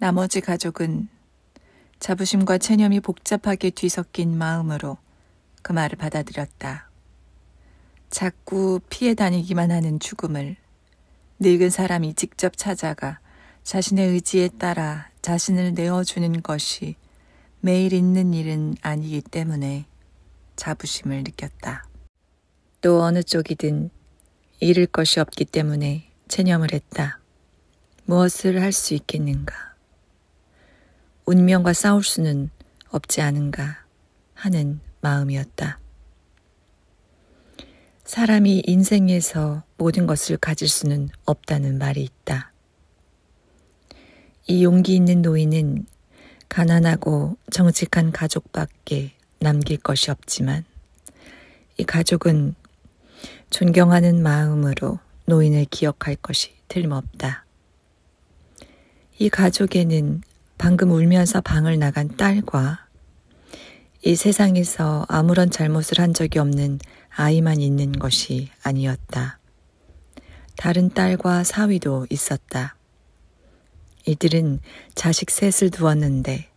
나머지 가족은 자부심과 체념이 복잡하게 뒤섞인 마음으로 그 말을 받아들였다. 자꾸 피해 다니기만 하는 죽음을 늙은 사람이 직접 찾아가 자신의 의지에 따라 자신을 내어주는 것이 매일 있는 일은 아니기 때문에 자부심을 느꼈다. 또 어느 쪽이든 잃을 것이 없기 때문에 체념을 했다. 무엇을 할 수 있겠는가? 운명과 싸울 수는 없지 않은가 하는 마음이었다. 사람이 인생에서 모든 것을 가질 수는 없다는 말이 있다. 이 용기 있는 노인은 가난하고 정직한 가족밖에 남길 것이 없지만 이 가족은 존경하는 마음으로 노인을 기억할 것이 틀림없다. 이 가족에는 방금 울면서 방을 나간 딸과 이 세상에서 아무런 잘못을 한 적이 없는 아이만 있는 것이 아니었다. 다른 딸과 사위도 있었다. 이들은 자식 셋을 두었는데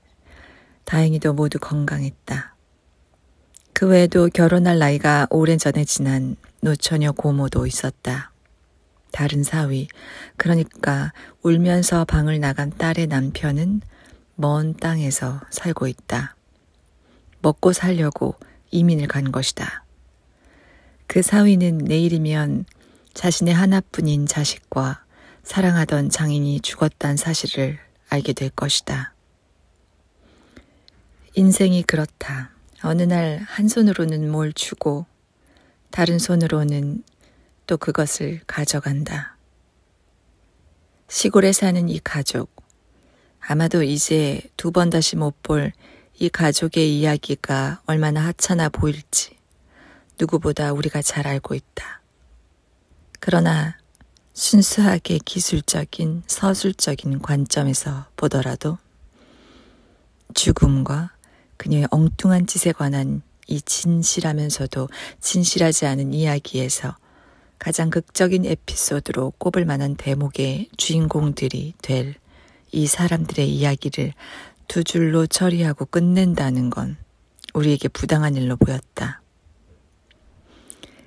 다행히도 모두 건강했다. 그 외에도 결혼할 나이가 오래전에 지난 노처녀 고모도 있었다. 다른 사위, 그러니까 울면서 방을 나간 딸의 남편은 먼 땅에서 살고 있다. 먹고 살려고 이민을 간 것이다. 그 사위는 내일이면 자신의 하나뿐인 자식과 사랑하던 장인이 죽었다는 사실을 알게 될 것이다. 인생이 그렇다. 어느 날 한 손으로는 뭘 주고 다른 손으로는 또 그것을 가져간다. 시골에 사는 이 가족, 아마도 이제 두 번 다시 못 볼 이 가족의 이야기가 얼마나 하찮아 보일지 누구보다 우리가 잘 알고 있다. 그러나 순수하게 기술적인 서술적인 관점에서 보더라도 죽음과 그녀의 엉뚱한 짓에 관한 이 진실하면서도 진실하지 않은 이야기에서 가장 극적인 에피소드로 꼽을 만한 대목의 주인공들이 될 이 사람들의 이야기를 두 줄로 처리하고 끝낸다는 건 우리에게 부당한 일로 보였다.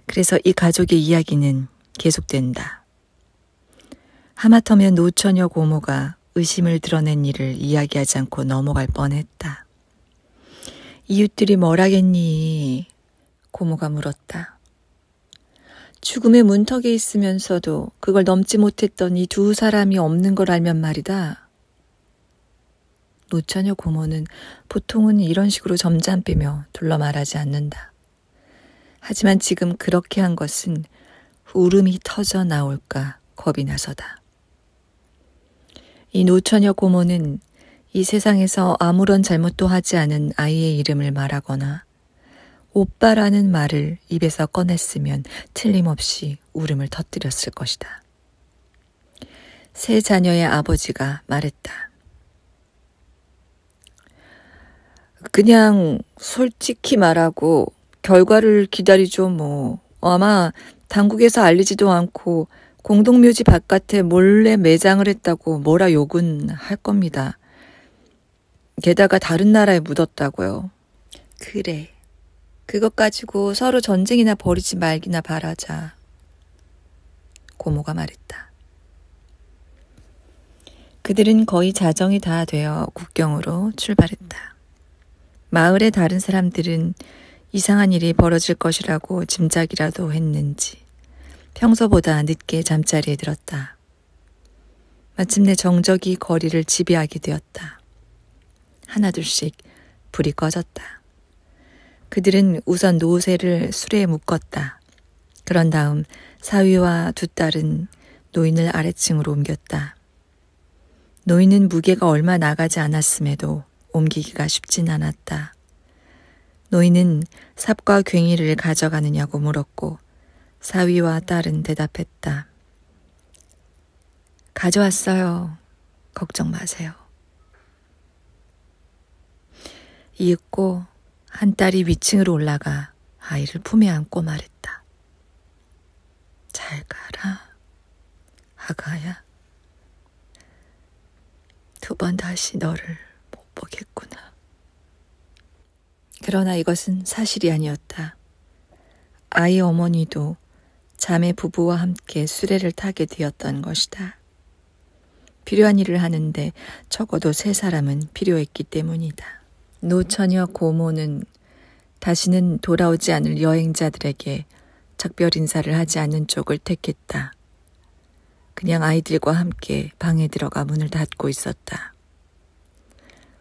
그래서 이 가족의 이야기는 계속된다. 하마터면 노처녀 고모가 의심을 드러낸 일을 이야기하지 않고 넘어갈 뻔했다. 이웃들이 뭘 하겠니? 고모가 물었다. 죽음의 문턱에 있으면서도 그걸 넘지 못했던 이 두 사람이 없는 걸 알면 말이다. 노처녀 고모는 보통은 이런 식으로 점잠빼며 둘러 말하지 않는다. 하지만 지금 그렇게 한 것은 울음이 터져 나올까 겁이 나서다. 이 노처녀 고모는 이 세상에서 아무런 잘못도 하지 않은 아이의 이름을 말하거나 오빠라는 말을 입에서 꺼냈으면 틀림없이 울음을 터뜨렸을 것이다. 세 자녀의 아버지가 말했다. 그냥 솔직히 말하고 결과를 기다리죠 뭐. 아마 당국에서 알리지도 않고 공동묘지 바깥에 몰래 매장을 했다고 뭐라 욕은 할 겁니다. 게다가 다른 나라에 묻었다고요. 그래. 그것 가지고 서로 전쟁이나 벌이지 말기나 바라자. 고모가 말했다. 그들은 거의 자정이 다 되어 국경으로 출발했다. 마을의 다른 사람들은 이상한 일이 벌어질 것이라고 짐작이라도 했는지 평소보다 늦게 잠자리에 들었다. 마침내 정적이 거리를 지배하게 되었다. 하나둘씩 불이 꺼졌다. 그들은 우선 노새를 수레에 묶었다. 그런 다음 사위와 두 딸은 노인을 아래층으로 옮겼다. 노인은 무게가 얼마 나가지 않았음에도 옮기기가 쉽진 않았다. 노인은 삽과 괭이를 가져가느냐고 물었고 사위와 딸은 대답했다. 가져왔어요. 걱정 마세요. 이윽고 한 딸이 위층으로 올라가 아이를 품에 안고 말했다. 잘 가라, 아가야. 두 번 다시 너를 못 보겠구나. 그러나 이것은 사실이 아니었다. 아이 어머니도 자매 부부와 함께 수레를 타게 되었던 것이다. 필요한 일을 하는데 적어도 3사람은 필요했기 때문이다. 노처녀 고모는 다시는 돌아오지 않을 여행자들에게 작별 인사를 하지 않는 쪽을 택했다. 그냥 아이들과 함께 방에 들어가 문을 닫고 있었다.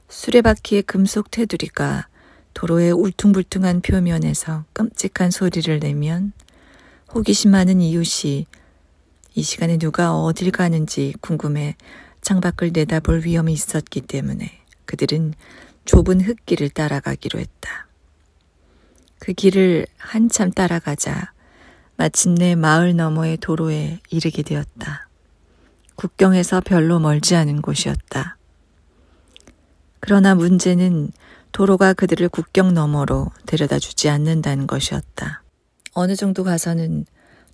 수레바퀴의 금속 테두리가 도로의 울퉁불퉁한 표면에서 끔찍한 소리를 내면 호기심 많은 이웃이 이 시간에 누가 어딜 가는지 궁금해 창밖을 내다볼 위험이 있었기 때문에 그들은 좁은 흙길을 따라가기로 했다. 그 길을 한참 따라가자 마침내 마을 너머의 도로에 이르게 되었다. 국경에서 별로 멀지 않은 곳이었다. 그러나 문제는 도로가 그들을 국경 너머로 데려다 주지 않는다는 것이었다. 어느 정도 가서는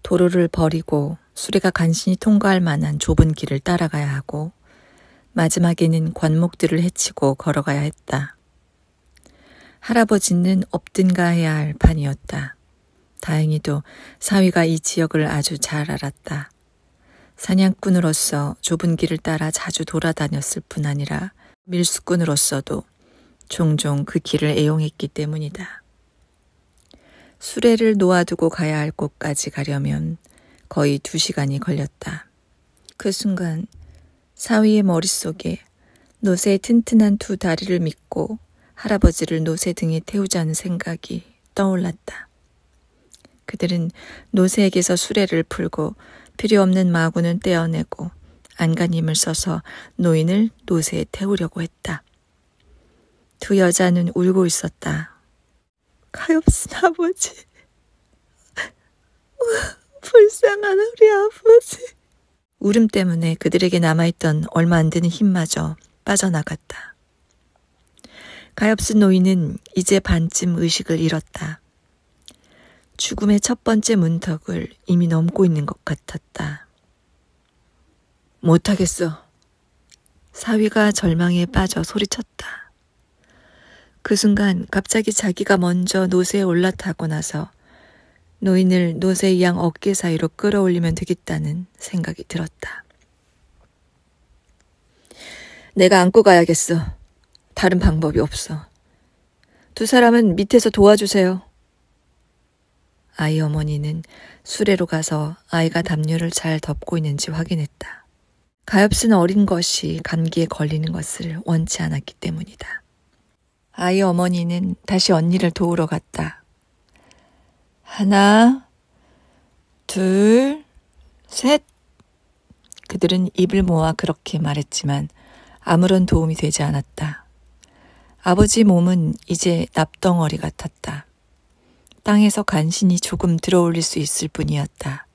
도로를 버리고 수레가 간신히 통과할 만한 좁은 길을 따라가야 하고 마지막에는 관목들을 헤치고 걸어가야 했다. 할아버지는 없든가 해야 할 판이었다. 다행히도 사위가 이 지역을 아주 잘 알았다. 사냥꾼으로서 좁은 길을 따라 자주 돌아다녔을 뿐 아니라 밀수꾼으로서도 종종 그 길을 애용했기 때문이다. 수레를 놓아두고 가야 할 곳까지 가려면 거의 2시간이 걸렸다. 그 순간 사위의 머릿속에 노새의 튼튼한 2 다리를 믿고 할아버지를 노새 등에 태우자는 생각이 떠올랐다. 그들은 노새에게서 수레를 풀고 필요 없는 마구는 떼어내고 안간힘을 써서 노인을 노새에 태우려고 했다. 2 여자는 울고 있었다. 가엾은 아버지, 불쌍한 우리 아버지. 울음 때문에 그들에게 남아있던 얼마 안 되는 힘마저 빠져나갔다. 가엾은 노인은 이제 반쯤 의식을 잃었다. 죽음의 첫 번째 문턱을 이미 넘고 있는 것 같았다. 못하겠어. 사위가 절망에 빠져 소리쳤다. 그 순간 갑자기 자기가 먼저 노새에 올라타고 나서 노인을 노새 양 어깨 사이로 끌어올리면 되겠다는 생각이 들었다. 내가 안고 가야겠어. 다른 방법이 없어. 2 사람은 밑에서 도와주세요. 아이 어머니는 수레로 가서 아이가 담요를 잘 덮고 있는지 확인했다. 가엾은 어린 것이 감기에 걸리는 것을 원치 않았기 때문이다. 아이 어머니는 다시 언니를 도우러 갔다. 1, 2, 3. 그들은 입을 모아 그렇게 말했지만 아무런 도움이 되지 않았다. 아버지 몸은 이제 납덩어리 같았다. 땅에서 간신히 조금 들어올릴 수 있을 뿐이었다.